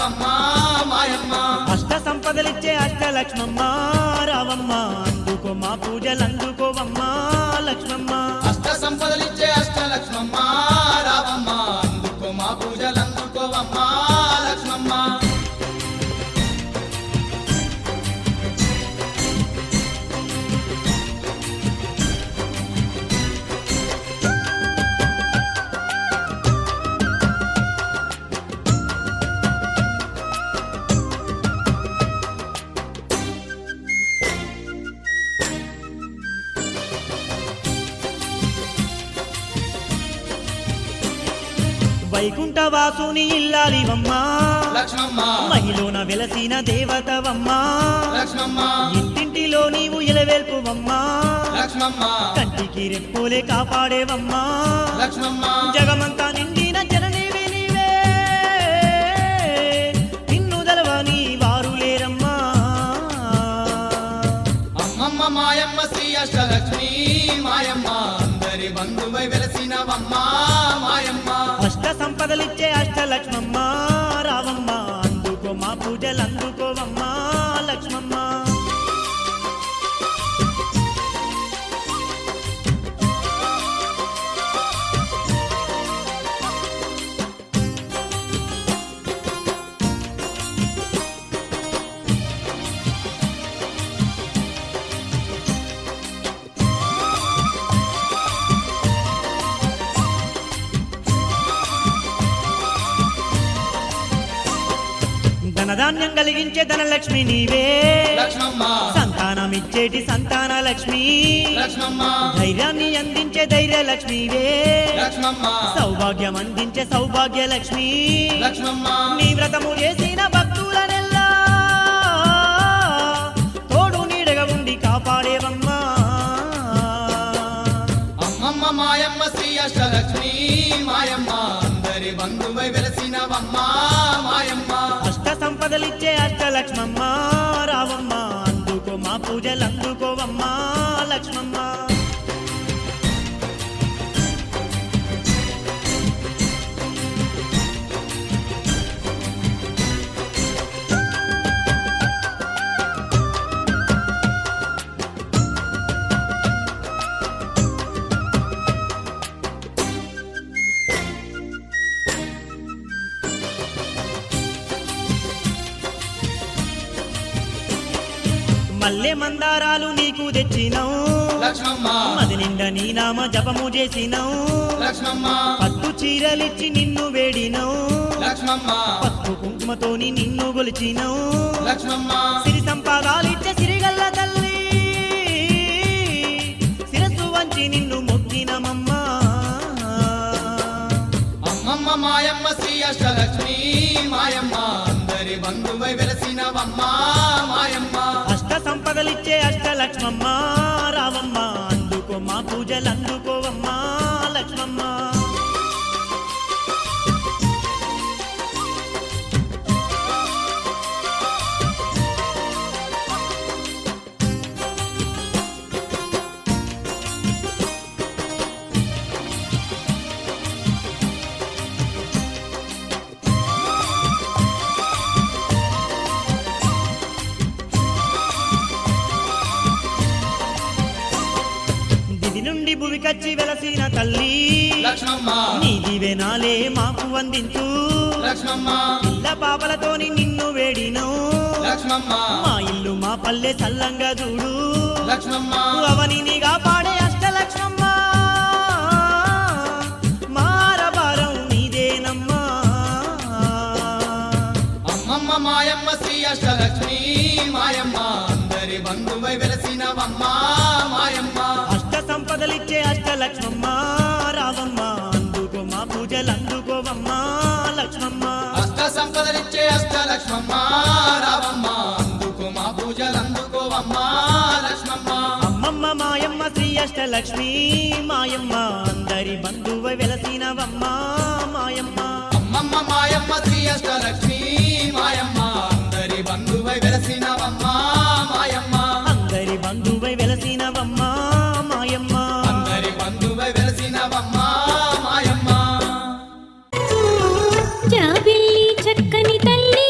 వెలసినవమ్మ మాయమ్మ అష్ట సంపదలిచ్చే అష్టలక్ష్మమ్మ రావమ్మ అందుకో మా పూజలందుకోవమ్మ లక్ష్మమ్మ అష్ట సంపదలిచ్చే అష్టలక్ష్మమ్మ రావమ్మ అందుకో మా పూజలందుకోవమ్మ లక్ష్మమ్మ వైకుంఠవాసుని ఇల్లాలివమ్మ లక్ష్మమ్మ మహిళన వెలసిన దేవతవమ్మ లక్ష్మమ్మ ఇంటింటిలో నీవు ఇలవేల్పువమ్మ లక్ష్మమ్మ కంటికి రెప్పోలే కాపాడేవమ్మ లక్ష్మమ్మ జగమంతా నిండిన జననీవి నీవే నిన్ను దలవని వారు లేరమ్మా అమ్మమ్మ మాయమ్మ శ్రీ అష్టలక్ష్మి మాయమ్మ అందరి బంధువై వెలసినవమ్మ మాయమ్మ అష్ట సంపదలిచ్చే అష్టలక్ష్మమ్మ రావమ్మ అందుకో మా పూజలందుకోవమ్మ లక్ష్మమ్మ ధనధాన్యం కలిగించే ధనలక్ష్మి నీవే లక్ష్మమ్మ సంతానమిచ్చేటి సంతాన లక్ష్మి లక్ష్మమ్మ ధైర్యాన్ని అందించే ధైర్యలక్ష్మివే లక్ష్మమ్మ సౌభాగ్యం అందించే సౌభాగ్య లక్ష్మి లక్ష్మమ్మ నీ వ్రతము చేసిన భక్తులనెల్లా తోడు నీడగా ఉండి కాపాడేవమ్మా అమ్మమ్మ మాయమ్మ శ్రీ అష్టలక్ష్మి మాయమ్మ అందరి బంధువై వెలసినవమ్మ మాయమ్మ అష్ట సంపదలిచ్చే అష్టలక్ష్మమ్మ రావమ్మ అందుకో మా పూజలందుకోవమ్మ లక్ష్మమ్మ మల్లె మందారాలు నీకు తెచ్చినావు లక్ష్మమ్మ మది నిండా నీ నామ జపము చేసినావు లక్ష్మమ్మ పట్టు చీరలిచ్చి నిన్ను వేడినావు లక్ష్మమ్మ పసుపు కుంకుమతోని నిన్ను గొలిచినావు లక్ష్మమ్మ సిరి సంపాదాలిచ్చే సిరిగల్ల తల్లి శిరస్సు వంచి నిన్ను మొక్కినమమ్మా అమ్మమ్మ మాయమ్మ శ్రీ అష్టలక్ష్మి మాయమ్మ అందరి బంధువై వెలసినవమ్మ మాయమ్మ అష్ట సంపదలిచ్చే అష్టలక్ష్మమ్మ రావమ్మ అందుకో మా పూజలందుకోవమ్మ లక్ష్మమ్మ నుండి భువికచ్చి వెలసిన తల్లి లక్ష్మమ్మ నీ దివెనాలే మాకు అందించు లక్ష్మమ్మ పిల్ల పాపలతోని నిన్ను వేడిను లక్ష్మమ్మ మా ఇల్లు మా పల్లె చల్లంగా చూడు లక్ష్మమ్మ అవనిని కాపాడే అష్టలక్ష్మమ్మ మారభారం నీదేనమ్మా అమ్మమ్మ మాయమ్మ శ్రీ అష్టలక్ష్మి మాయమ్మ అందరి బంధువై వెలసినవమ్మ మాయమ్మ అష్ట సంపదలిచ్చే అష్టలక్ష్మమ్మ రావమ్మ అందుకో మా పూజలందుకోవమ్మ లక్ష్మమ్మ అష్ట సంపదలిచ్చే అష్టలక్ష్మమ్మ రావమ్మ అందుకో మా పూజలందుకోవమ్మ లక్ష్మమ్మ అమ్మమ్మ మాయమ్మ శ్రీ అష్టలక్ష్మి మాయమ్మ అందరి బంధువై వెలసినవమ్మ మాయమ్మ అమ్మమ్మ మాయమ్మ శ్రీ అష్టలక్ష్మి మాయమ్మ అందరి బంధువై వెలసినవమ్మ మాయమ్మ అందరి బంధువై వెలసినవమ్మ మాయమ్మ అందరి బంధువై వెలసినవమ్మ మాయమ్మ జాబిల్లి చక్కని తల్లి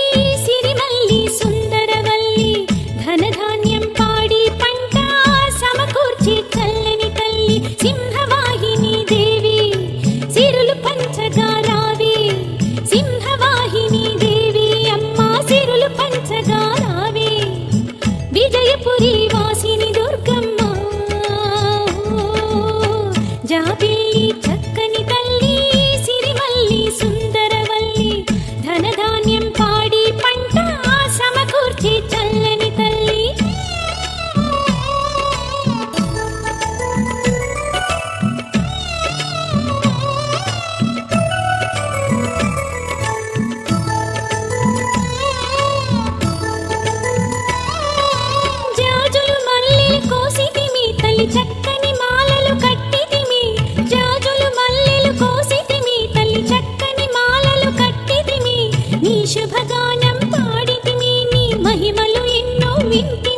జాబిల్లి చక్కని తల్లి సిరిమల్లి సుందరవల్లి ధనధాన్యం పాడి పంట సమకూర్చి చల్లని తల్లి జాజులు మల్లెలు కోసితిమి తల్లి చక్కని మాలలు కట్టితిమి జాజులు మల్లెలు కోసితిమి తల్లి చక్కని మాలలు కట్టితిమి నీ శుభగానం పాడితిమి నీ మహిమలు ఎన్నో వింటి